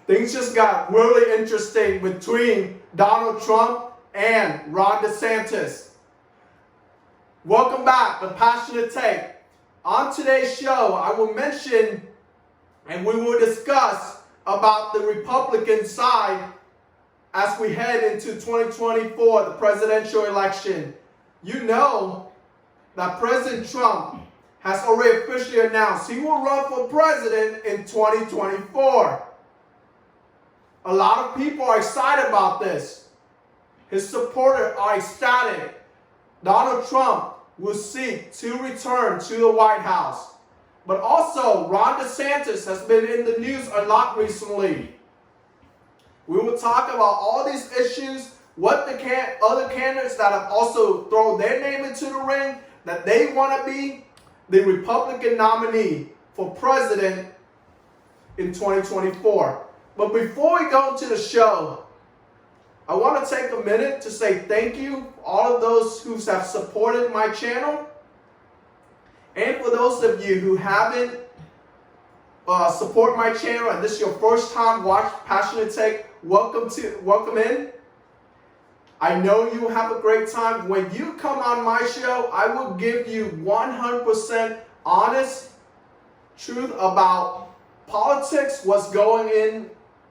things just got really interesting between Donald Trump and Ron DeSantis. Welcome back to Passionate Take. On today's show, I will mention and we will discuss about the Republican side as we head into 2024, the presidential election. You know that President Trump has already officially announced he will run for president in 2024. A lot of people are excited about this. His supporters are ecstatic. Donald Trump will seek to return to the White House. But also, Ron DeSantis has been in the news a lot recently. We will talk about all these issues, what the other candidates that have also thrown their name into the ring, that they want to be the Republican nominee for president in 2024. But before we go into the show, I want to take a minute to say thank you to all of those who have supported my channel. And for those of you who haven't supported my channel and this is your first time watching Passionate Take, welcome in. I know you will have a great time. When you come on my show, I will give you 100% honest truth about politics, what's going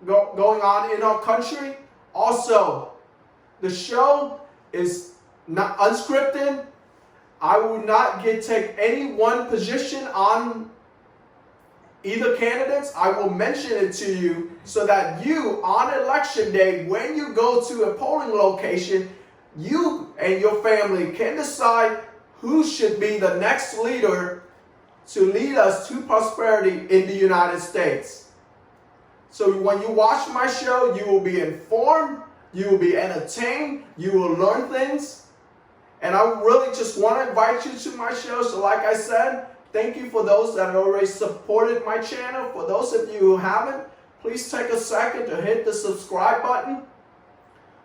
on in our country. Also, the show is not unscripted. I will not take any one position on either candidates. I will mention it to you so that you, on election day, when you go to a polling location, you and your family can decide who should be the next leader to lead us to prosperity in the United States. So when you watch my show, you will be informed, you will be entertained, you will learn things. And I really just want to invite you to my show. So like I said, thank you for those that have already supported my channel. For those of you who haven't, please take a second to hit the subscribe button.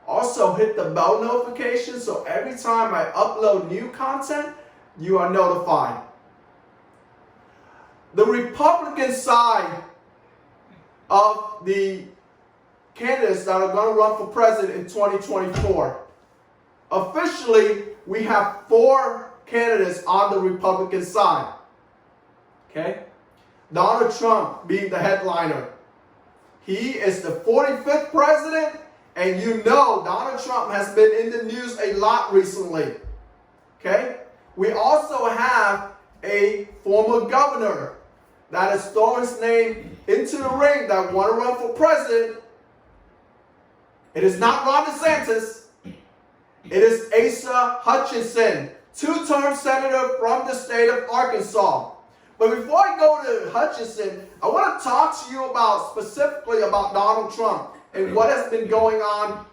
Also hit the bell notification so every time I upload new content, you are notified. The Republican side of the candidates that are going to run for president in 2024. Officially, we have 4 candidates on the Republican side. Okay? Donald Trump being the headliner. He is the 45th president, and you know Donald Trump has been in the news a lot recently. Okay? We also have a former governor that has thrown his name into the ring that want to run for president. It is not Ron DeSantis. It is Asa Hutchinson, 2-term senator from the state of Arkansas. But before I go to Hutchinson, I want to talk to you specifically about Donald Trump and what has been going on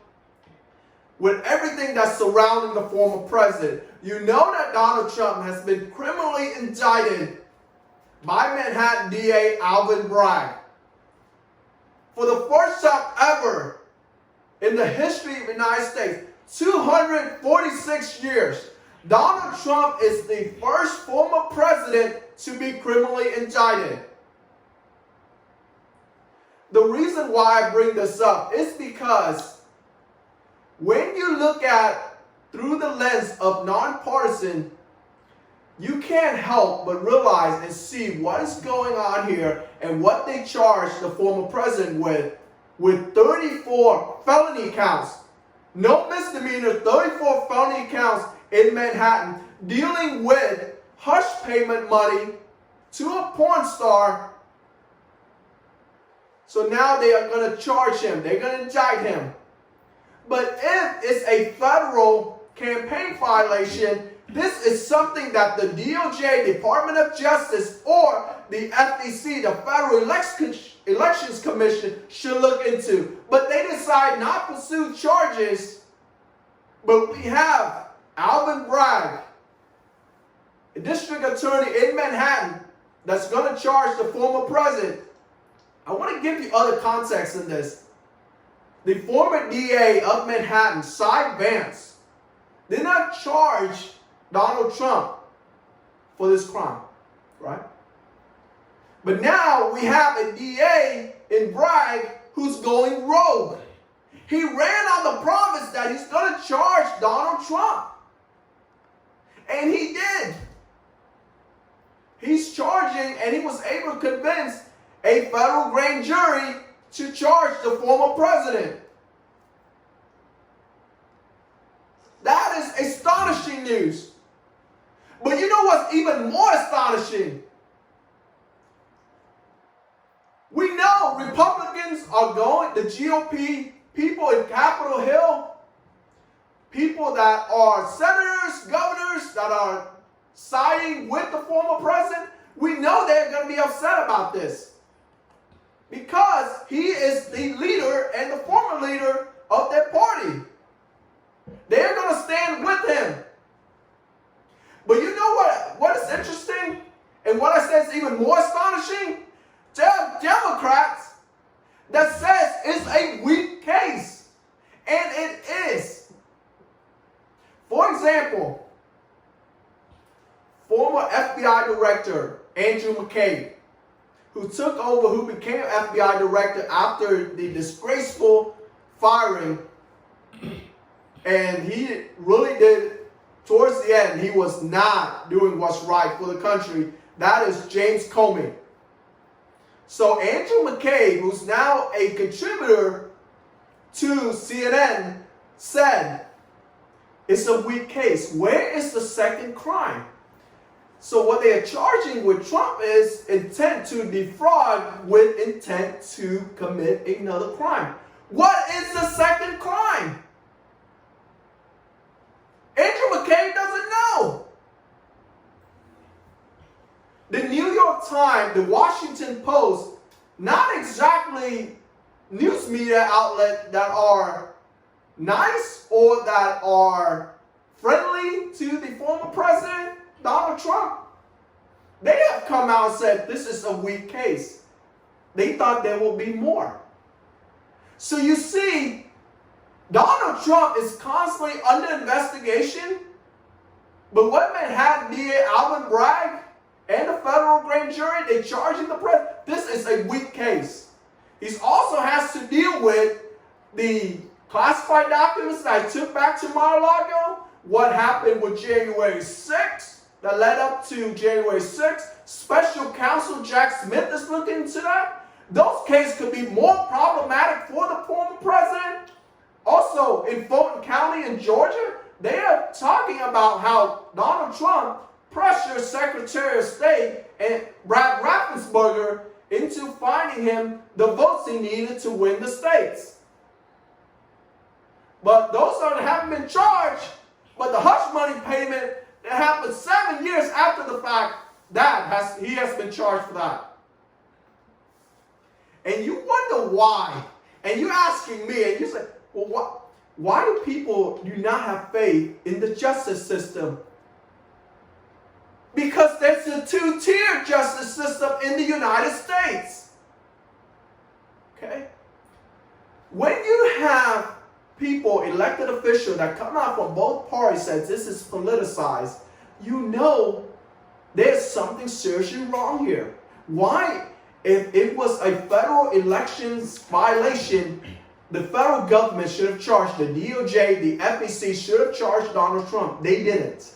with everything that's surrounding the former president. You know that Donald Trump has been criminally indicted by Manhattan DA Alvin Bragg. For the first time ever in the history of the United States, 246 years, Donald Trump is the first former president to be criminally indicted. The reason why I bring this up is because when you look at through the lens of nonpartisan, you can't help but realize and see what is going on here and what they charged the former president with 34 felony counts. No misdemeanor, 34 felony counts in Manhattan, dealing with hush payment money to a porn star. So now they are going to charge him. They're going to indict him. But if it's a federal campaign violation, this is something that the DOJ, Department of Justice, or the FEC, the Federal Elections Commission, should look into. But they decide not to pursue charges. But we have Alvin Bragg, a district attorney in Manhattan, that's going to charge the former president. I want to give you other context in this. The former DA of Manhattan, Cy Vance, did not charge Donald Trump for this crime, right? But now we have a DA in Bragg who who's going rogue. He ran on the promise that he's going to charge Donald Trump. And he did. He's charging, and he was able to convince a federal grand jury to charge the former president. That is astonishing news. But you know what's even more astonishing? We know Republicans are going, the GOP, people in Capitol Hill, people that are senators, governors, that are siding with the former president, we know they're going to be upset about this. Because he is the leader and the former leader of their party. They're going to stand with him. But you know what is interesting? And what I say is even more astonishing? There are Democrats that says it's a weak case. And it is. For example, former FBI Director Andrew McCabe, who took over, who became FBI Director after the disgraceful firing, and he really did, towards the end, he was not doing what's right for the country. That is James Comey. So Andrew McCabe, who's now a contributor to CNN, said, it's a weak case. Where is the second crime? So what they are charging with Trump is intent to defraud with intent to commit another crime. What is the second crime? Andrew McCabe doesn't know. The New York Times, the Washington Post, not exactly news media outlets that are nice or that are friendly to the former president, Donald Trump, they have come out and said this is a weak case. They thought there will be more. So you see, Donald Trump is constantly under investigation, but what man had DA Alvin Bragg and the federal grand jury, they charging the president. This is a weak case. He also has to deal with the classified documents that I took back to Mar-a-Lago, what happened with January 6th, that led up to January 6th. Special counsel Jack Smith is looking into that. Those cases could be more problematic for the former president. Also, in Fulton County in Georgia, they are talking about how Donald Trump pressured Secretary of State and Brad Raffensperger into finding him the votes he needed to win the states. But those haven't been charged. But the hush money payment that happened 7 years after the fact, he has been charged for that. And you wonder why. And you're asking me, and you say, well, why do people do not have faith in the justice system? Because there's a two-tier justice system in the United States. Okay? When you have people, elected officials that come out from both parties says this is politicized, you know there's something seriously wrong here. Why? If it was a federal elections violation, the federal government should have charged the DOJ, the FEC should have charged Donald Trump. They didn't.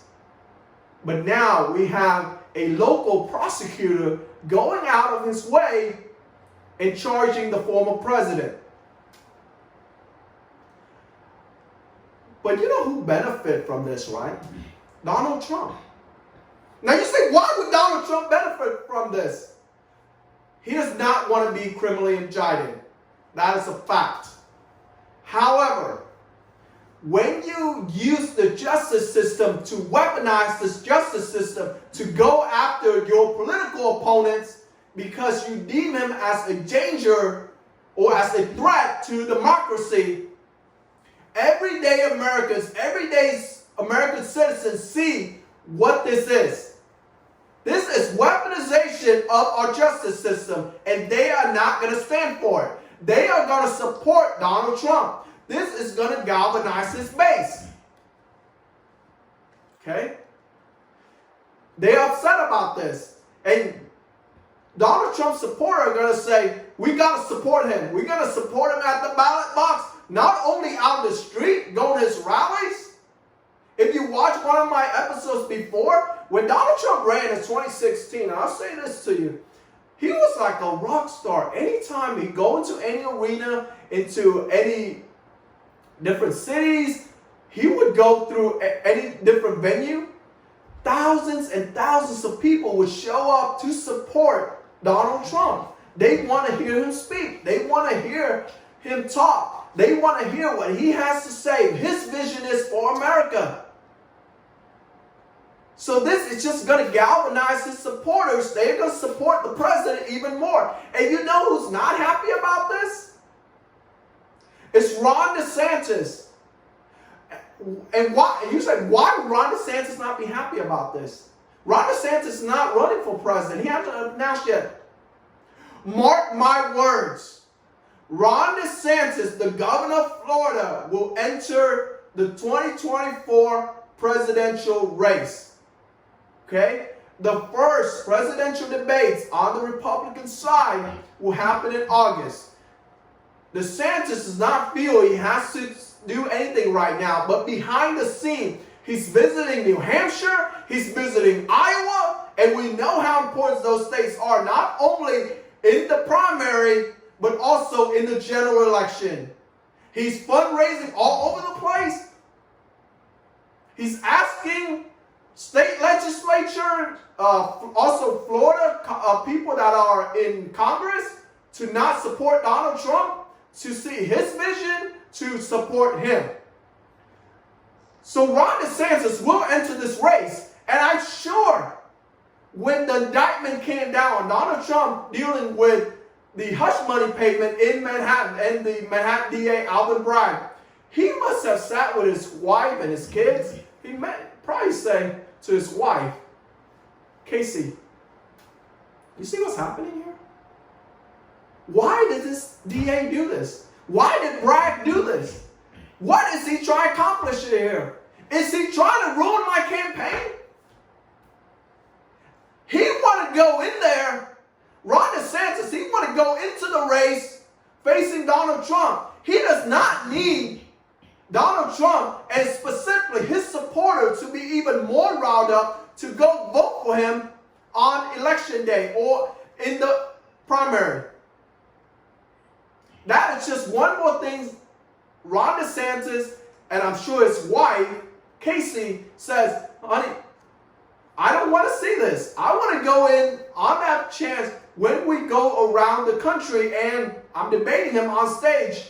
But now we have a local prosecutor going out of his way and charging the former president. But you know who benefit from this, right? Donald Trump. Now you say, why would Donald Trump benefit from this? He does not want to be criminally indicted. That is a fact. However, when you use the justice system to weaponize this justice system to go after your political opponents because you deem him as a danger or as a threat to democracy, everyday American citizens see what this is. This is weaponization of our justice system, and they are not going to stand for it. They are going to support Donald Trump. This is going to galvanize his base. Okay? They're upset about this. And Donald Trump's supporters are going to say, we got to support him. We're going to support him at the ballot box, not only out the street, going to his rallies. If you watch one of my episodes before, when Donald Trump ran in 2016, and I'll say this to you, he was like a rock star. Anytime he go into any arena, into any different cities, he would go through any different venue, thousands and thousands of people would show up to support Donald Trump. They want to hear him speak. They want to hear him talk. They want to hear what he has to say. His vision is for America. So this is just going to galvanize his supporters. They're going to support the president even more. And you know who's not happy about this? It's Ron DeSantis. And why? You said, why would Ron DeSantis not be happy about this? Ron DeSantis is not running for president. He hasn't announced yet. Mark my words. Ron DeSantis, the governor of Florida, will enter the 2024 presidential race. Okay? The first presidential debates on the Republican side will happen in August. DeSantis does not feel he has to do anything right now, but behind the scene, he's visiting New Hampshire, he's visiting Iowa, and we know how important those states are, not only in the primary, but also in the general election. He's fundraising all over the place. He's asking state legislature, also Florida people that are in Congress to not support Donald Trump, to see his vision, to support him. So Ron DeSantis will enter this race, and I'm sure when the indictment came down on Donald Trump dealing with the hush money payment in Manhattan and the Manhattan DA Alvin Bragg, he must have sat with his wife and his kids. He probably say to his wife, Casey, you see what's happening here? Why did this DA do this? Why did Bragg do this? What is he trying to accomplish here? Is he trying to ruin my campaign? He want to go in there, Ron DeSantis, he want to go into the race facing Donald Trump. He does not need Donald Trump and specifically his supporters to be even more riled up to go vote for him on election day or in the primary. That is just one more thing Ron DeSantis and I'm sure his wife, Casey, says, honey, I don't want to see this. I want to go in on that chance when we go around the country, and I'm debating him on stage,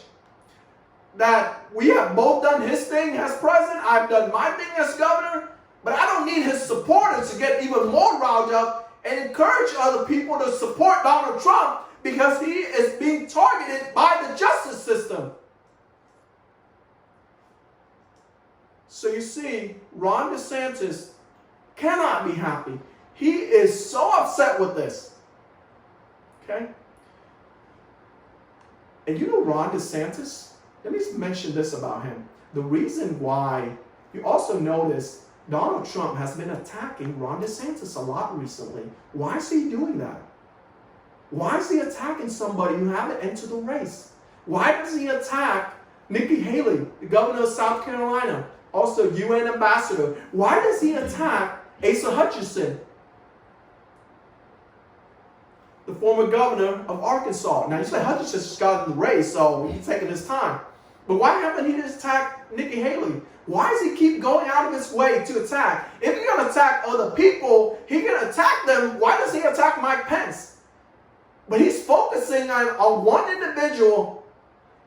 that we have both done his thing as president, I've done my thing as governor, but I don't need his supporters to get even more riled up and encourage other people to support Donald Trump because he is being targeted by the justice system. So you see, Ron DeSantis cannot be happy. He is so upset with this. Okay? And you know Ron DeSantis? Let me mention this about him. The reason why, you also notice Donald Trump has been attacking Ron DeSantis a lot recently. Why is he doing that? Why is he attacking somebody who haven't entered the race? Why does he attack Nikki Haley, the governor of South Carolina, also UN ambassador? Why does he attack Asa Hutchinson, the former governor of Arkansas? Now you say Hutchinson just got in the race, so he's taking his time. But why haven't he just attacked Nikki Haley? Why does he keep going out of his way to attack? If he's going to attack other people, he's going to attack them. Why does he attack Mike Pence? But he's focusing on one individual,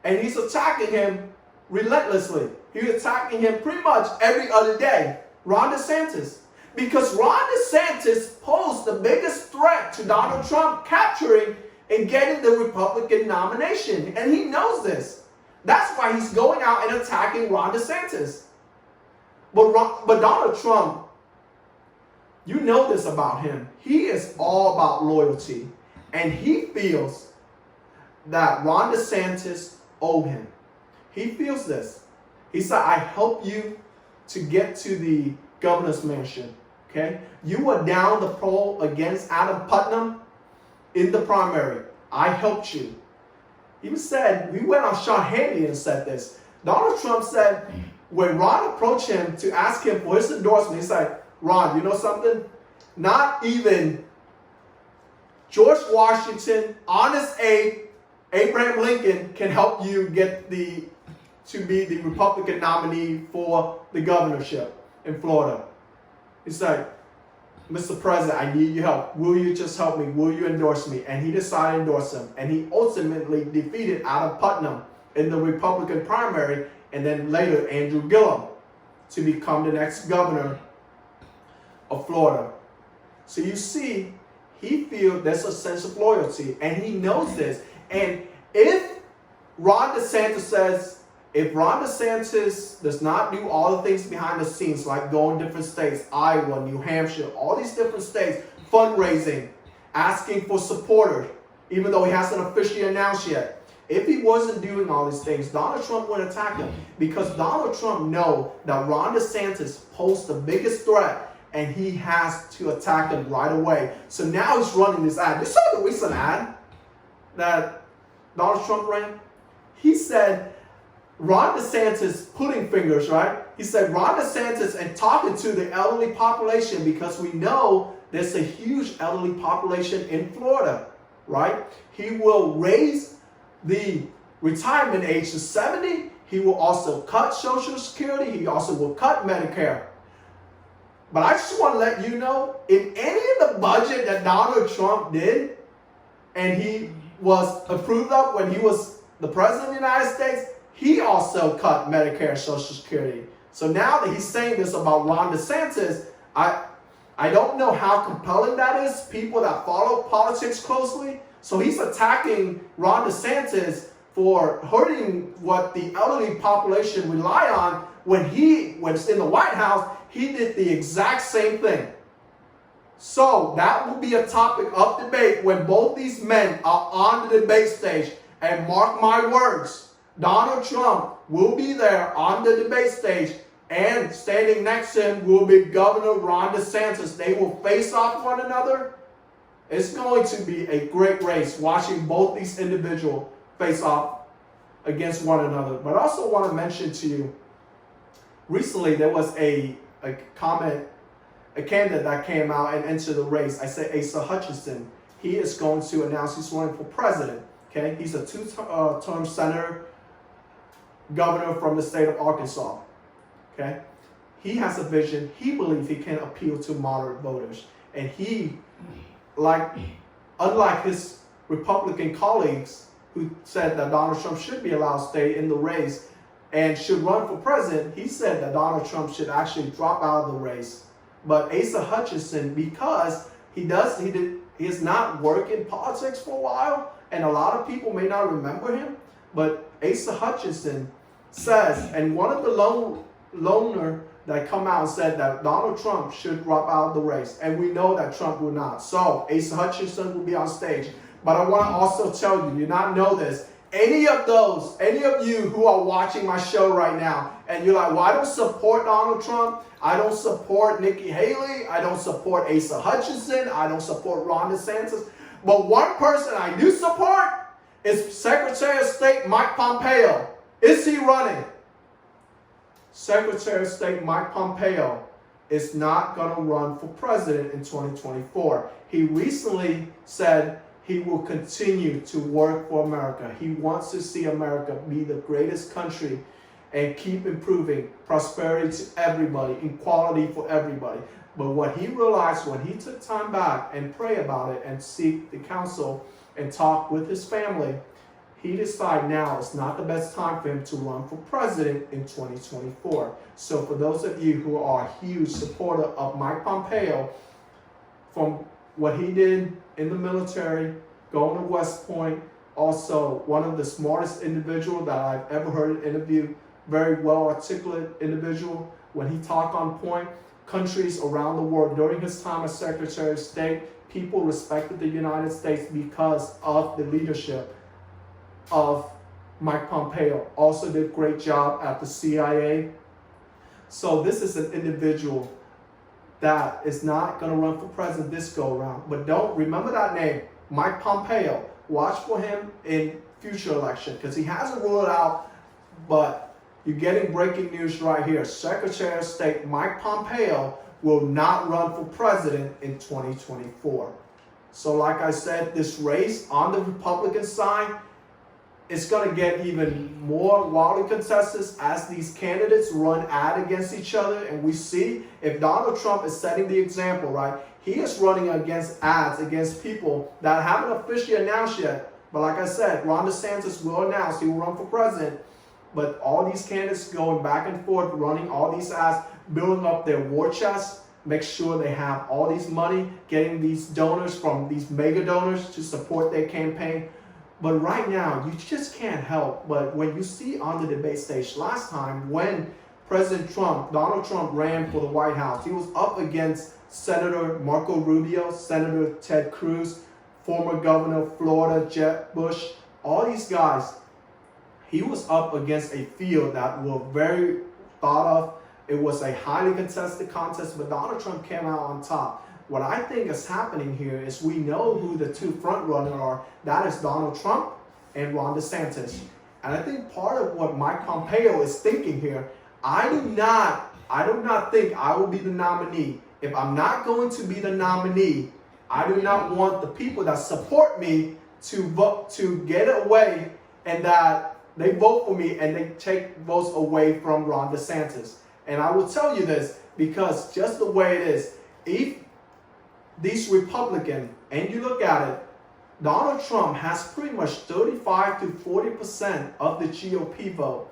and he's attacking him relentlessly. He's attacking him pretty much every other day. Ron DeSantis. Because Ron DeSantis posed the biggest threat to Donald Trump capturing and getting the Republican nomination. And he knows this. That's why he's going out and attacking Ron DeSantis. But Donald Trump, you know this about him. He is all about loyalty. And he feels that Ron DeSantis owed him. He feels this. He said, I helped you to get to the governor's mansion. Okay? You were down the poll against Adam Putnam in the primary. I helped you. He said, we went on Sean Hannity and said this. Donald Trump said, when Ron approached him to ask him for his endorsement, he said, Ron, you know something? Not even George Washington, Honest Abe, Abraham Lincoln can help you get to be the Republican nominee for the governorship in Florida. He's like, Mr. President, I need your help. Will you just help me? Will you endorse me? And he decided to endorse him. And he ultimately defeated Adam Putnam in the Republican primary, and then later Andrew Gillum to become the next governor of Florida. So you see, he feels there's a sense of loyalty, and he knows this. And if Ron DeSantis does not do all the things behind the scenes, like go in different states, Iowa, New Hampshire, all these different states, fundraising, asking for supporters, even though he hasn't officially announced yet. If he wasn't doing all these things, Donald Trump would attack him, because Donald Trump knows that Ron DeSantis posed the biggest threat, and he has to attack him right away. So now he's running this ad. You saw the recent ad that Donald Trump ran? He said, Ron DeSantis putting fingers, right? He said Ron DeSantis and talking to the elderly population, because we know there's a huge elderly population in Florida, right? He will raise the retirement age to 70. He will also cut Social Security. He also will cut Medicare. But I just want to let you know, in any of the budget that Donald Trump did, and he was approved of when he was the president of the United States, he also cut Medicare and Social Security. So now that he's saying this about Ron DeSantis, I don't know how compelling that is, people that follow politics closely. So he's attacking Ron DeSantis for hurting what the elderly population rely on, when he was in the White House, he did the exact same thing. So that will be a topic of debate when both these men are on the debate stage. And mark my words, Donald Trump will be there on the debate stage, and standing next to him will be Governor Ron DeSantis. They will face off one another. It's going to be a great race watching both these individuals face off against one another. But I also want to mention to you, recently there was a candidate that came out and entered the race. I said Asa Hutchinson. He is going to announce he's running for president. Okay, he's a two-term senator, governor from the state of Arkansas. Okay, he has a vision. He believes he can appeal to moderate voters, and he, unlike his Republican colleagues who said that Donald Trump should be allowed to stay in the race and should run for president, he said that Donald Trump should actually drop out of the race. But Asa Hutchinson, because he has not worked in politics for a while, and a lot of people may not remember him, but Asa Hutchinson says, and one of the loner that come out and said that Donald Trump should drop out of the race, and we know that Trump will not. So Asa Hutchinson will be on stage. But I want to also tell you, not know this, any of you who are watching my show right now, and you're like, well, I don't support Donald Trump, I don't support Nikki Haley, I don't support Asa Hutchinson, I don't support Ron DeSantis, but one person I do support is Secretary of State Mike Pompeo. Is he running? Secretary of State Mike Pompeo is not going to run for president in 2024. He recently said he will continue to work for America. He wants to see America be the greatest country and keep improving prosperity to everybody, equality for everybody. But what he realized when he took time back and pray about it and seek the counsel and talk with his family, he decided now is not the best time for him to run for president in 2024. So for those of you who are a huge supporter of Mike Pompeo, from what he did in the military, going to West Point, also one of the smartest individuals that I've ever heard interview, very well articulate individual. When he talked on point, countries around the world during his time as Secretary of State, people respected the United States because of the leadership of Mike Pompeo. Also did a great job at the CIA. So this is an individual that is not going to run for president this go around. But don't remember that name, Mike Pompeo. watch for him in future election because he hasn't ruled it out, but you're getting breaking news right here. Secretary of State Mike Pompeo will not run for president in 2024. So like I said, this race on the Republican side, it's going to get even more wildly contested as these candidates run ad against each other. And we see if Donald Trump is setting the example, right? He is running against ads against people that haven't officially announced yet. But like I said, Ron DeSantis will announce he will run for president. But all these candidates going back and forth, running all these ads, building up their war chest, make sure they have all these money, getting these donors from these mega donors to support their campaign. But right now, you just can't help but when you see on the debate stage last time when Donald Trump ran for the White House, he was up against Senator Marco Rubio, Senator Ted Cruz, former governor of Florida, Jeb Bush, all these guys. He was up against a field that were very thought of. It was a highly contested contest, but Donald Trump came out on top. What I think is happening here is we know who the two front runners are. That is Donald Trump and Ron DeSantis. And I think part of what Mike Pompeo is thinking here, I do not think I will be the nominee. If I'm not going to be the nominee, I do not want the people that support me to get away and that they vote for me and they take votes away from Ron DeSantis. And I will tell you this because just the way it is, if these Republicans, and you look at it, Donald Trump has pretty much 35 to 40% of the GOP vote.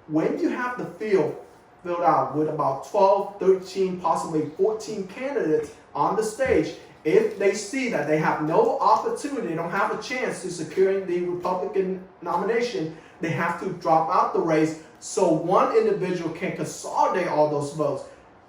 When you have the field filled out with about 12, 13, possibly 14 candidates on the stage, if they see that they have no opportunity, they don't have a chance to securing the Republican nomination, they have to drop out the race so one individual can consolidate all those votes.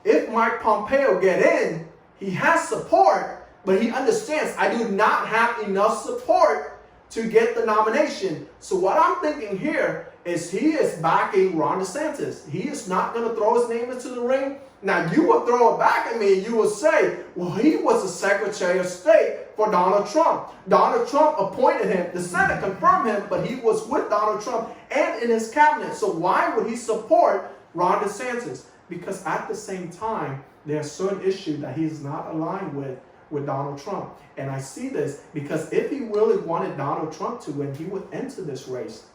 If Mike Pompeo get in, he has support, but he understands I do not have enough support to get the nomination. So what I'm thinking here is he is backing Ron DeSantis. He is not going to throw his name into the ring. Now, you will throw it back at me and you will say, well, he was the Secretary of State for Donald Trump. Donald Trump appointed him. The Senate confirmed him, but he was with Donald Trump and in his cabinet. So why would he support Ron DeSantis? Because at the same time, there are certain issues that he's not aligned with Donald Trump. And I see this because if he really wanted Donald Trump to win, he would enter this race.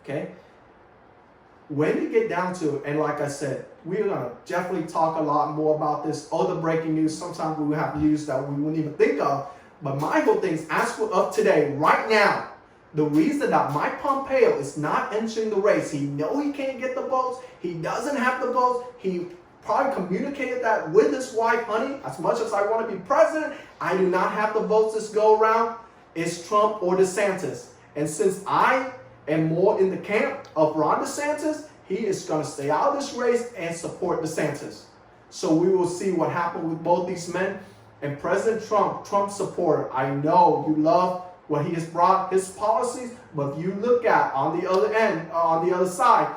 Okay? When you get down to it, and like I said, we're going to definitely talk a lot more about this. Other breaking news, sometimes we will have news that we wouldn't even think of. But my whole thing is, as for up today, right now, the reason that Mike Pompeo is not entering the race, he knows he can't get the votes. He doesn't have the votes. He probably communicated that with his wife, honey, as much as I want to be president, I do not have the votes this go around. It's Trump or DeSantis. And since I am more in the camp of Ron DeSantis, he is going to stay out of this race and support DeSantis. So we will see what happens with both these men. And President Trump, Trump supporter, I know you love what he has brought, his policies, but if you look at on the other end, on the other side,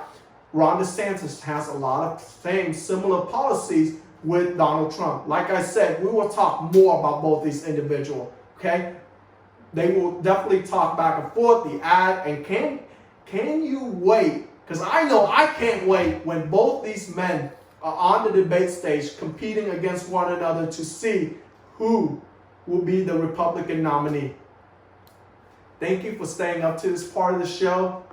Ron DeSantis has a lot of same similar policies with Donald Trump. Like I said, we will talk more about both these individuals, okay? They will definitely talk back and forth, the ad, and can you wait? Because I know I can't wait when both these men are on the debate stage competing against one another to see who will be the Republican nominee. Thank you for staying up to this part of the show.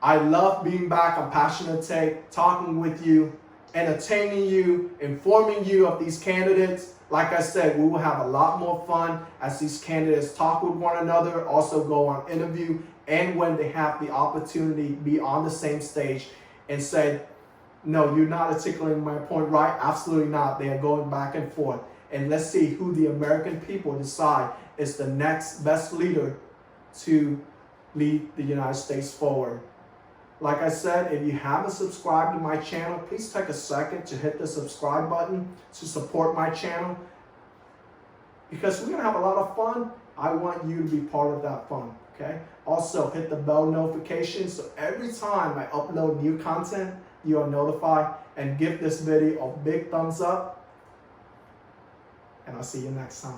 I love being back on Passionate Take, talking with you, entertaining you, informing you of these candidates. Like I said, we will have a lot more fun as these candidates talk with one another, also go on interview, and when they have the opportunity to be on the same stage and say, no, you're not articulating my point right. Absolutely not. They are going back and forth. And let's see who the American people decide is the next best leader to lead the United States forward. Like I said, if you haven't subscribed to my channel, please take a second to hit the subscribe button to support my channel. Because we're going to have a lot of fun. I want you to be part of that fun, okay? Also, hit the bell notification so every time I upload new content, you are notified. And give this video a big thumbs up. And I'll see you next time.